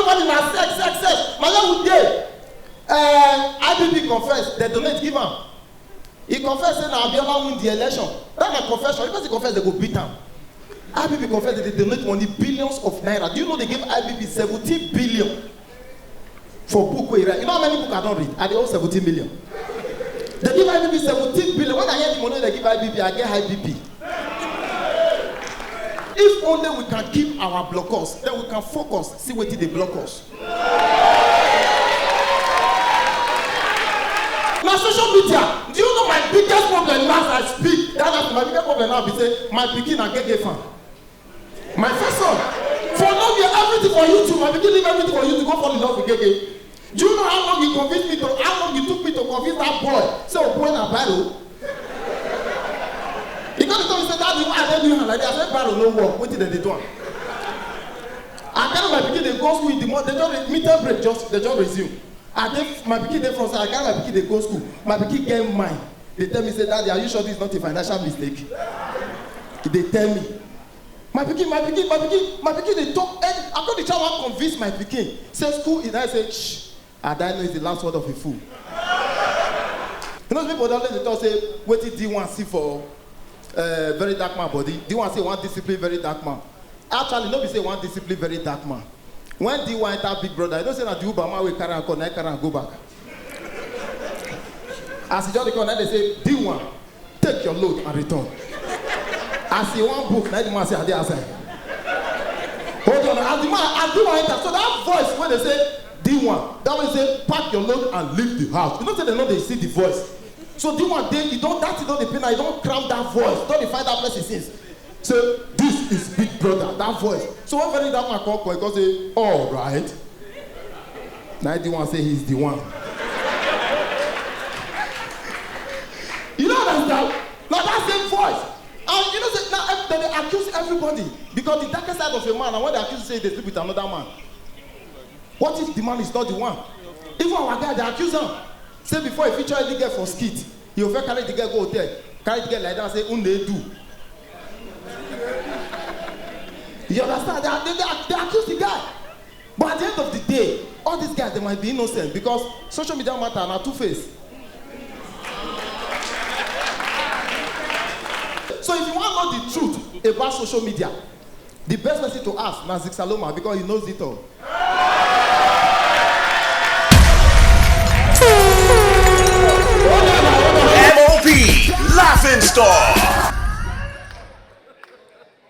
everybody na sex. My young day. IBB confess, they donate, give him. He confessed that Abiola win the election. That's a confession. Because he confessed, they go beat him. IBB confessed that they donate money, billions of naira. Do you know they give IBB 17 billion for book where you write? You know how many books I don't read? Are they all 17 million? They give IBB 17 billion. When I hear the money they give IBB, I get high BP. If only we can keep our blockers, then we can focus, see what they block us. Now social media, do you know my biggest problem now as I speak? That's my biggest problem now. Be say my pikin and get fan. My first son, for now you everything for YouTube. My pikin leave everything for you to go fall in love with Gege. Do you know how long you convinced me to? How long you took me to convince that boy? Say boy na battle. Because he told me say that you are doing like that. I said battle no work. What did they do? I carry my pikin they go school in the morning. They just meter break they just resume. I gave my pikin dey from side. I carry my pikin dey go school. My pikin get mine. They tell me say daddy, are you sure this is not a financial mistake? They tell me. My pikin they talk. I thought the child want convince my pikin. Say school is I say shh. Adano is the last word of a fool. You know people don't let the talk say what did Deeone see for very dark man body. Deeone say one discipline very dark man. Actually, nobody say one discipline very dark man. When Deeone enter Big Brother, I don't say that the Uber man will carry and come, I carry and go back. As he just come, they say, Deeone, take your load and return. As he one book, now the man say, I did outside. Hold on, as Deeone enter, so that voice when they say, Deeone, that will say, pack your load and leave the house. You know, they know they see the voice. So Deeone, you don't, that's not the pain, you don't cram that voice, don't find that place since. So this is Big Brother, that voice. So when very that man call, he say, all right. Now Deeone say he's the one. You know that? Now that same voice. And you know say now they accuse everybody because the darker side of a man, and when they accuse say they sleep with another man. What if the man is not the one? Even our guy, they accuse him. Say before he feature the girl for skit, he will carry the girl go hotel, carry the girl like that and say, Nedu. You understand? They accuse the guy. But at the end of the day, all these guys, they might be innocent because social media matter are two-faced. So if you want to know the truth about social media, the best person to ask is Zik Saloma because he knows it all. M.O.P. Laughing Star.